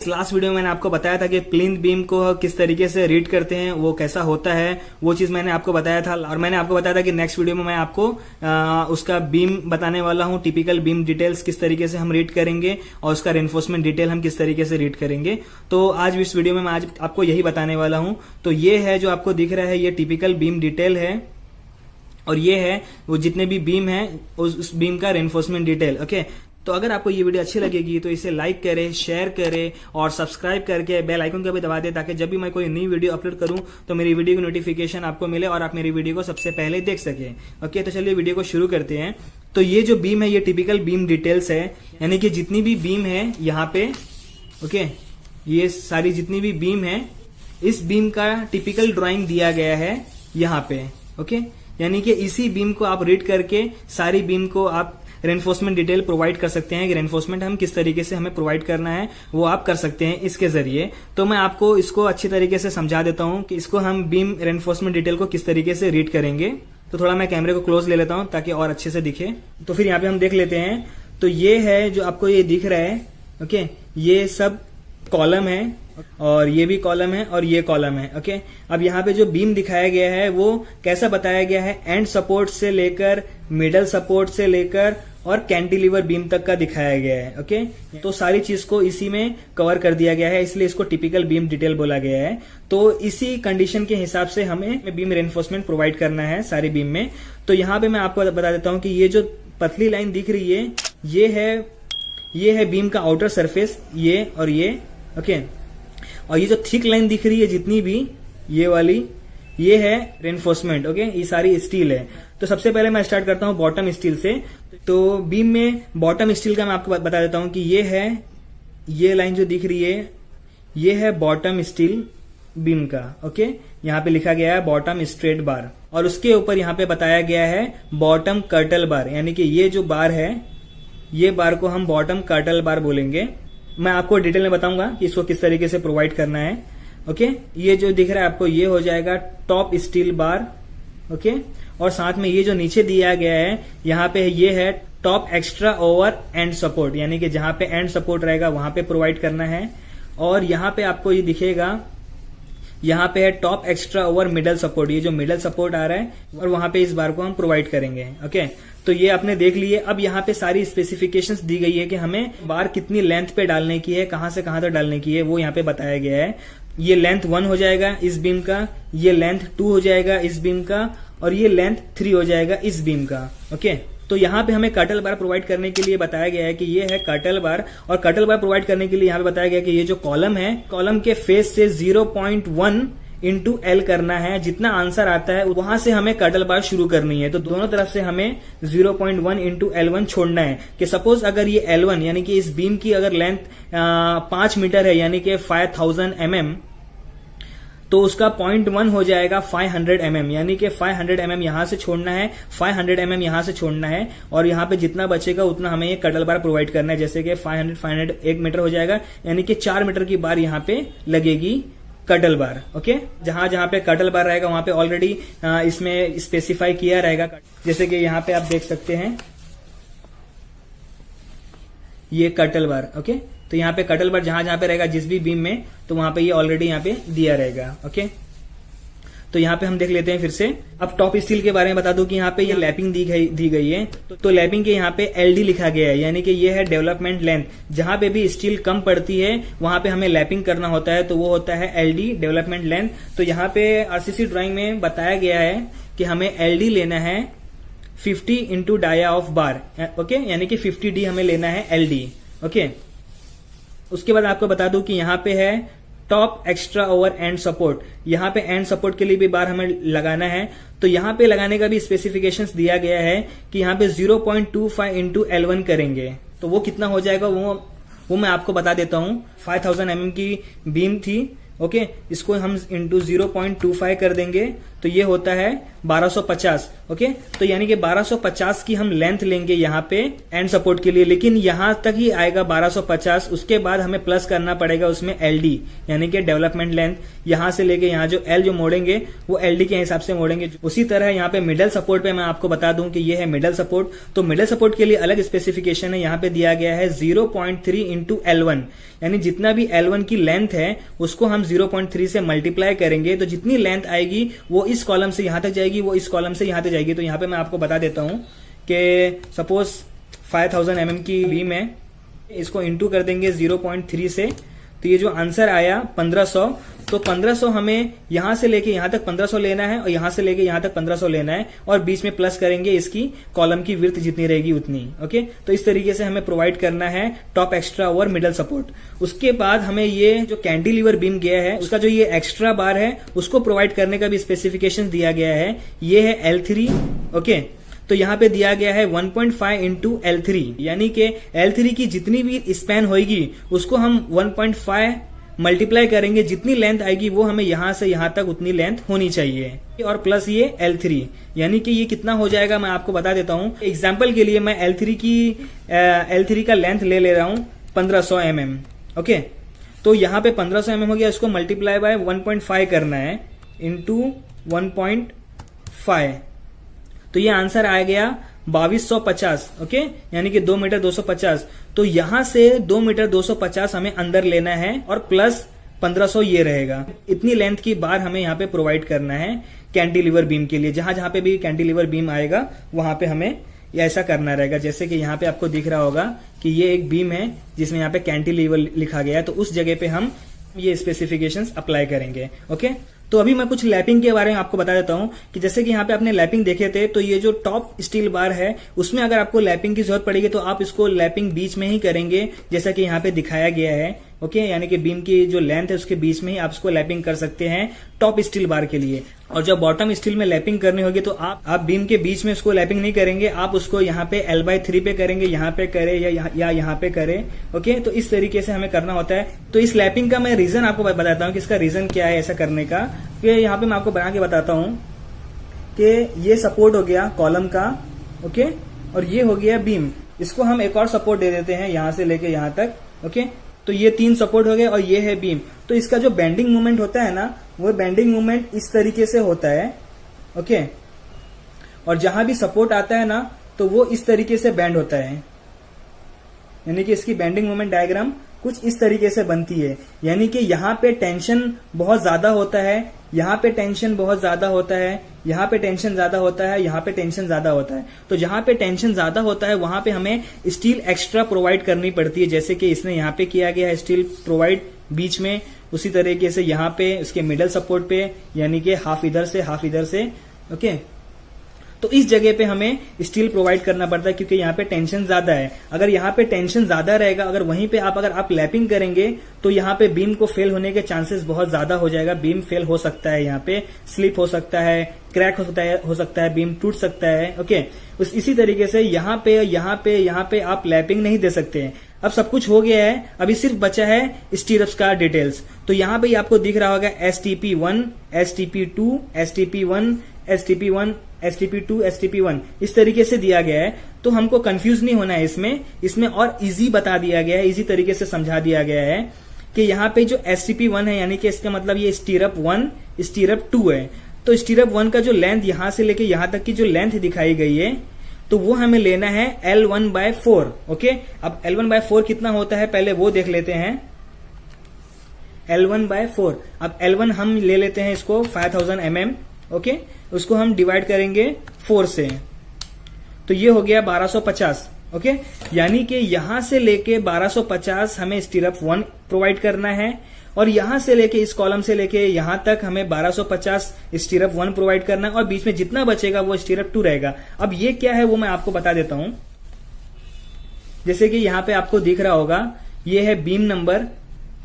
Last video में मैंने आपको बताया था कि प्लिंथ बीम को किस तरीके से रीड करते हैं, वो कैसा होता है, वो चीज मैंने आपको बताया था। और मैंने आपको बताया था कि नेक्स्ट वीडियो में मैं आपको उसका बीम बताने वाला हूं, टिपिकल बीम डिटेल्स किस तरीके से हम रीड करेंगे और उसका रेनफोर्समेंट डिटेल हम किस तरीके से रीड करेंगे। तो आज इस वीडियो में मैं आज आपको यही बताने वाला हूं। तो ये है जो आपको दिख रहा है, ये टिपिकल बीम डिटेल है और ये है वो जितने भी बीम है उस बीम का रेनफोर्समेंट डिटेल। ओके, तो अगर आपको ये वीडियो अच्छी लगेगी तो इसे लाइक करें, शेयर करें और सब्सक्राइब करके बेल आइकन को भी दबा दें, ताकि जब भी मैं कोई नई वीडियो अपलोड करूं तो मेरी वीडियो की नोटिफिकेशन आपको मिले और आप मेरी वीडियो को सबसे पहले देख सकें। ओके, तो चलिए वीडियो को शुरू करते हैं। तो ये जो बीम है ये टिपिकल बीम डिटेल्स है, यानी कि जितनी भी बीम है यहाँ पे, ओके, ये सारी जितनी भी बीम है इस बीम का टिपिकल ड्राइंग दिया गया है यहाँ पे। ओके, यानी कि इसी बीम को आप रीड करके सारी बीम को आप रेनफोर्समेंट डिटेल प्रोवाइड कर सकते हैं कि रेनफोर्समेंट हम किस तरीके से हमें प्रोवाइड करना है वो आप कर सकते हैं इसके जरिए। तो मैं आपको इसको अच्छी तरीके से समझा देता हूं कि इसको हम बीम रेनफोर्समेंट डिटेल को किस तरीके से रीड करेंगे। तो थोड़ा मैं कैमरे को क्लोज ले लेता हूं ताकि और अच्छे से दिखे। तो फिर यहाँ पे हम देख लेते हैं। तो ये है जो आपको ये दिख रहा है, ओके, ये सब कॉलम है और ये भी कॉलम है और ये कॉलम है। ओके, अब यहाँ पे जो बीम दिखाया गया है वो कैसा बताया गया है, एंड सपोर्ट से लेकर मिडल सपोर्ट से लेकर और कैंटिलीवर बीम तक का दिखाया गया है। ओके, तो सारी चीज को इसी में कवर कर दिया गया है, इसलिए इसको टिपिकल बीम डिटेल बोला गया है। तो इसी कंडीशन के हिसाब से हमें बीम रेनफोर्समेंट प्रोवाइड करना है सारी बीम में। तो यहाँ पे मैं आपको बता देता हूँ कि ये जो पतली लाइन दिख रही है ये है बीम का आउटर सरफेस, ये और ये। ओके, और ये जो थिक लाइन दिख रही है जितनी भी ये वाली, ये है रेनफोर्समेंट। ओके, ये सारी स्टील है। तो सबसे पहले मैं स्टार्ट करता हूं बॉटम स्टील से। तो बीम में बॉटम स्टील का मैं आपको बता देता हूं कि ये है, ये लाइन जो दिख रही है ये है बॉटम स्टील बीम का। ओके, यहाँ पे लिखा गया है बॉटम स्ट्रेट बार और उसके ऊपर यहाँ पे बताया गया है बॉटम कर्टल बार, यानी कि ये जो बार है ये बार को हम बॉटम कर्टल बार बोलेंगे। मैं आपको डिटेल में बताऊंगा कि इसको किस तरीके से प्रोवाइड करना है। ओके, ये जो दिख रहा है आपको ये हो जाएगा टॉप स्टील बार। ओके, और साथ में ये जो नीचे दिया गया है यहाँ पे ये है top extra over and support, यानी कि जहां पे एंड सपोर्ट रहेगा वहां पे प्रोवाइड करना है। और यहाँ पे आपको ये दिखेगा, यहाँ पे है top extra over middle support, ये जो मिडल सपोर्ट आ रहा है और वहां पे इस बार को हम प्रोवाइड करेंगे। ओके, तो ये आपने देख लिए। अब यहाँ पे सारी स्पेसिफिकेशंस दी गई है कि हमें बार कितनी लेंथ पे डालने की है, कहां से कहां तक डालने की है, वो यहाँ पे बताया गया है। ये लेंथ 1 हो जाएगा इस बीम का, ये लेंथ 2 हो जाएगा इस बीम का और ये लेंथ 3 हो जाएगा इस बीम का। ओके, तो यहाँ पे हमें कर्टल बार प्रोवाइड करने के लिए बताया गया है कि ये है कर्टल बार, और कर्टल बार प्रोवाइड करने के लिए यहाँ पे बताया गया कि ये जो कॉलम है, कॉलम के फेस से 0.1 इंटू एल करना है। जितना आंसर आता है वहां से हमें कर्टल बार शुरू करनी है। तो दोनों तरफ से हमें 0.1 इंटू L1 छोड़ना है। कि सपोज अगर ये L1 यानी कि इस बीम की अगर लेंथ 5 मीटर है, यानी कि 5000 mm, तो उसका 0.1 हो जाएगा 500 mm, यानी कि 500 mm यहां से छोड़ना है, 500 mm यहां से छोड़ना है और यहाँ पे जितना बचेगा उतना हमें ये कर्टल बार प्रोवाइड करना है। जैसे कि 500 1 मीटर हो जाएगा, यानी कि 4 मीटर की बार यहाँ पे लगेगी कर्टल बार। ओके, जहां जहां पे कर्टल बार रहेगा वहां पे ऑलरेडी इसमें स्पेसिफाई किया रहेगा। जैसे कि यहाँ पे आप देख सकते हैं ये कर्टल बार। ओके, तो यहाँ पे कर्टल बार जहां जहां पे रहेगा जिस भी बीम में, तो वहां पे ये ऑलरेडी यहाँ पे दिया रहेगा। ओके, तो यहाँ पे हम देख लेते हैं फिर से। अब टॉप स्टील के बारे में बता दूं कि यहाँ पे ये लैपिंग दी गई है। तो लैपिंग के यहाँ पे एलडी लिखा गया है, यानी कि ये है डेवलपमेंट लेंथ। जहां पे भी स्टील कम पड़ती है वहां पे हमें लैपिंग करना होता है, तो वो होता है एलडी, डेवलपमेंट लेंथ। तो यहाँ पे आरसीसी ड्राइंग में बताया गया है कि हमें एलडी लेना है 50 into dia of bar. Okay, यानी कि 50D हमें लेना है एलडी। ओके, उसके बाद आपको बता दूं कि यहाँ पे है top extra over and support. यहाँ पे एंड सपोर्ट के लिए भी बार हमें लगाना है, तो यहाँ पे लगाने का भी स्पेसिफिकेशंस दिया गया है कि यहाँ पे 0.25 इंटू L1 करेंगे। तो वो कितना हो जाएगा वो मैं आपको बता देता हूँ। 5000 mm की बीम थी। ओके, इसको हम इंटू 0.25 कर देंगे तो ये होता है 1250। ओके, तो यानी कि 1250 की हम लेंथ लेंगे यहाँ पे एंड सपोर्ट के लिए, लेकिन यहां तक ही आएगा 1250। उसके बाद हमें प्लस करना पड़ेगा उसमें एलडी, यानी कि डेवलपमेंट लेंथ। यहां से लेके यहाँ जो एल जो मोड़ेंगे वो एलडी के हिसाब से मोड़ेंगे। उसी तरह यहाँ पे मिडल सपोर्ट पे मैं आपको बता दूं कि ये है मिडल सपोर्ट। तो मिडल सपोर्ट के लिए अलग स्पेसिफिकेशन है, यहाँ पे दिया गया है 0.3 इंटू L1, यानी जितना भी L1 की लेंथ है उसको हम 0.3 से मल्टीप्लाई करेंगे, तो जितनी लेंथ आएगी वो इस कॉलम से यहां तक जाएगी, वो इस कॉलम से यहां तक जाएगी। तो यहां पे मैं आपको बता देता हूं कि सपोज 5000 mm की बीम है, इसको इंटू कर देंगे 0.3 से, तो ये जो आंसर आया 1500। तो 1500 हमें यहां से लेके यहां तक 1500 लेना है और यहां से लेके यहां तक 1500 लेना है, और बीच में प्लस करेंगे इसकी कॉलम की विड्थ जितनी रहेगी उतनी। ओके, तो इस तरीके से हमें प्रोवाइड करना है टॉप एक्स्ट्रा और मिडल सपोर्ट। उसके बाद हमें ये जो कैंटिलीवर बीम गया है उसका जो ये एक्स्ट्रा बार है उसको प्रोवाइड करने का भी स्पेसिफिकेशन दिया गया है। ये है L3। ओके, तो यहां पे दिया गया है 1.5 इंटू L3, यानी कि L3 की जितनी भी स्पैन होगी उसको हम 1.5 मल्टीप्लाई करेंगे, जितनी लेंथ आएगी वो हमें यहां से यहां तक उतनी लेंथ होनी चाहिए, और प्लस ये L3, यानी कि ये कितना हो जाएगा मैं आपको बता देता हूं। एग्जाम्पल के लिए मैं L3 का लेंथ ले रहा हूं 1500 mm। ओके, तो यहां पे 1500 mm हो गया, इसको मल्टीप्लाई बाय 1.5 करना है इंटू 1.5, तो ये आंसर आ गया 2250। ओके, यानी कि 2 मीटर 250। तो यहां से 2 मीटर 250 हमें अंदर लेना है और प्लस 1500 ये रहेगा। इतनी लेंथ की बार हमें यहाँ पे प्रोवाइड करना है कैंटिलीवर बीम के लिए। जहां जहां पे भी कैंटिलीवर बीम आएगा वहां पे हमें ऐसा करना रहेगा। जैसे कि यहाँ पे आपको दिख रहा होगा कि ये एक बीम है जिसमें यहाँ पे कैंटिलीवर लिखा गया है, तो उस जगह पे हम ये स्पेसिफिकेशंस अप्लाई करेंगे। ओके, तो अभी मैं कुछ लैपिंग के बारे में आपको बता देता हूं कि जैसे कि यहाँ पे आपने लैपिंग देखे थे, तो ये जो टॉप स्टील बार है उसमें अगर आपको लैपिंग की जरूरत पड़ेगी तो आप इसको लैपिंग बीच में ही करेंगे, जैसा कि यहाँ पे दिखाया गया है। ओके, यानी कि बीम की जो लेंथ है उसके बीच में ही आप इसको लैपिंग कर सकते हैं टॉप स्टील बार के लिए। और जब बॉटम स्टील में लैपिंग करनी होगी तो आप बीम के बीच में उसको लैपिंग नहीं करेंगे, आप उसको यहाँ पे L/3 पे करेंगे, यहाँ पे करे या यहाँ पे करे। ओके, तो इस तरीके से हमें करना होता है। तो इस लैपिंग का मैं रीजन आपको बताता हूँ कि इसका रीजन क्या है ऐसा करने का। कि यहाँ पे मैं आपको बना के बताता हूँ कि ये सपोर्ट हो गया कॉलम का। ओके, और ये हो गया बीम। इसको हम एक और सपोर्ट दे देते हैं यहां से लेके यहां तक। ओके, तो ये 3 सपोर्ट हो गए और ये है बीम। तो इसका जो बेंडिंग मूवमेंट होता है ना, वो बेंडिंग मूवमेंट इस तरीके से होता है। ओके, और जहां भी सपोर्ट आता है ना तो वो इस तरीके से बेंड होता है, यानी कि इसकी बेंडिंग मूवमेंट डायग्राम कुछ इस तरीके से बनती है। यानी कि यहाँ पे टेंशन बहुत ज्यादा होता है, यहाँ पे टेंशन बहुत ज्यादा होता है, यहाँ पे टेंशन ज्यादा होता है, यहाँ पे टेंशन ज्यादा होता है। तो जहां पे टेंशन ज्यादा होता है वहां पे हमें स्टील एक्स्ट्रा प्रोवाइड करनी पड़ती है, जैसे कि इसने यहाँ पे किया गया है स्टील प्रोवाइड बीच में। उसी तरीके से यहाँ पे इसके मिडल सपोर्ट पे, यानी कि हाफ इधर से हाफ इधर से। ओके, तो इस जगह पे हमें स्टील प्रोवाइड करना पड़ता है क्योंकि यहाँ पे टेंशन ज्यादा है। अगर यहाँ पे टेंशन ज्यादा रहेगा, अगर वहीं पे अगर आप लैपिंग करेंगे तो यहाँ पे बीम को फेल होने के चांसेस बहुत ज्यादा हो जाएगा। बीम फेल हो सकता है, यहाँ पे स्लिप हो सकता है, क्रैक हो सकता है, बीम टूट सकता है। ओके, इसी तरीके से यहाँ पे आप लैपिंग नहीं दे सकते हैं। अब सब कुछ हो गया है, अभी सिर्फ बचा है स्टीरअप्स का डिटेल्स। तो यहाँ पे आपको दिख रहा होगा STP1, STP2, STP1, STP1, STP2, STP1 इस तरीके से दिया गया है। तो हमको कंफ्यूज नहीं होना है इसमें और इजी बता दिया गया है, इजी तरीके से समझा दिया गया है कि यहाँ पे जो STP1 है, यानी कि इसका मतलब ये स्टीरअप 1, स्टीरअप 2 है। तो स्टीरअप 1 का जो लेंथ यहां से लेके यहां तक की जो लेंथ दिखाई गई है, तो वो हमें लेना है L1/4। ओके, अब L1/4 कितना होता है पहले वो देख लेते हैं। L1/4, अब L1 हम ले लेते हैं इसको 5000 mm। ओके, उसको हम डिवाइड करेंगे 4 से, तो ये हो गया 1250। ओके, यानी कि यहां से लेके 1250 हमें स्टीरअप 1 प्रोवाइड करना है, और यहां से लेके इस कॉलम से लेके यहां तक हमें 1250 स्टीरअप 1 प्रोवाइड करना है, और बीच में जितना बचेगा वो स्टीरअप 2 रहेगा। अब ये क्या है वो मैं आपको बता देता हूं। जैसे कि यहां पे आपको दिख रहा होगा, ये है बीम नंबर,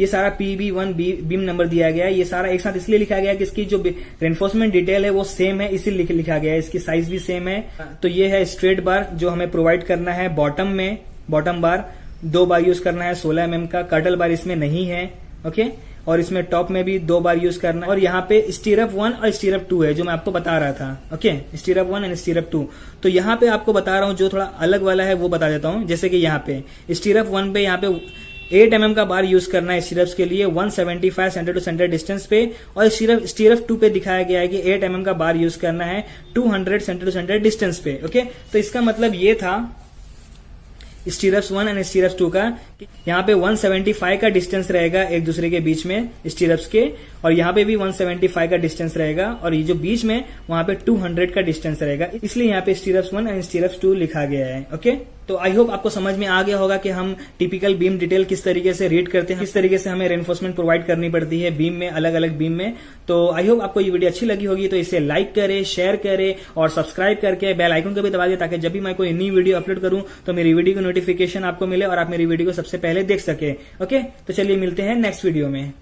ये सारा PB1 बीम नंबर दिया गया है। ये सारा एक साथ इसलिए लिखा गया है कि इसकी जो रेनफोर्समेंट डिटेल है वो सेम है, इसीलिए लिखा गया है। इसकी साइज भी सेम है। तो ये है स्ट्रेट बार जो हमें प्रोवाइड करना है बॉटम में। बॉटम बार 2 बार यूज करना है 16 mm का। कर्टल बार इसमें नहीं है। ओके, और इसमें टॉप में भी 2 बार यूज करना है। और यहाँ पे स्टीरअप 1 और स्टीरअप 2 है जो मैं आपको बता रहा था। Okay, स्टीरअप 1 and स्टीरअप 2। तो यहाँ पे आपको बता रहा हूँ जो थोड़ा अलग वाला है वो बता देता हूँ। जैसे कि यहाँ पे स्टीरअप 1 पे यहाँ पे 8 mm का बार यूज करना है स्टीरअप्स के लिए 175 सेंटर टू सेंटर डिस्टेंस पे। और स्टीरअप 2 पे दिखाया गया है कि 8 mm का बार यूज करना है 200 सेंटर टू सेंटर डिस्टेंस पे। ओके, तो इसका मतलब ये था स्टीरअप्स 1 एंड स्टीरअप्स 2 का। यहाँ पे 175 का डिस्टेंस रहेगा एक दूसरे के बीच में स्टीरअप्स के, और यहाँ पे भी 175 का डिस्टेंस रहेगा, और ये जो बीच में वहां पे 200 का डिस्टेंस रहेगा, इसलिए यहाँ पे स्टीरअप्स 1 एंड स्टीरअप्स 2 लिखा गया है। ओके, तो आई होप आपको समझ में आ गया होगा कि हम टिपिकल बीम डिटेल किस तरीके से रीड करते हैं, किस तरीके से हमें रेनफोर्समेंट प्रोवाइड करनी पड़ती है बीम में, अलग अलग बीम में। तो आई होप आपको ये वीडियो अच्छी लगी होगी, तो इसे लाइक करें, शेयर करें और सब्सक्राइब करके बेल आइकन को भी दबा दें ताकि जब भी मैं कोई नई वीडियो अपलोड करूं तो मेरी वीडियो की नोटिफिकेशन आपको मिले और आप मेरी वीडियो को सबसे पहले देख सके। ओके, तो चलिए मिलते हैं नेक्स्ट वीडियो में।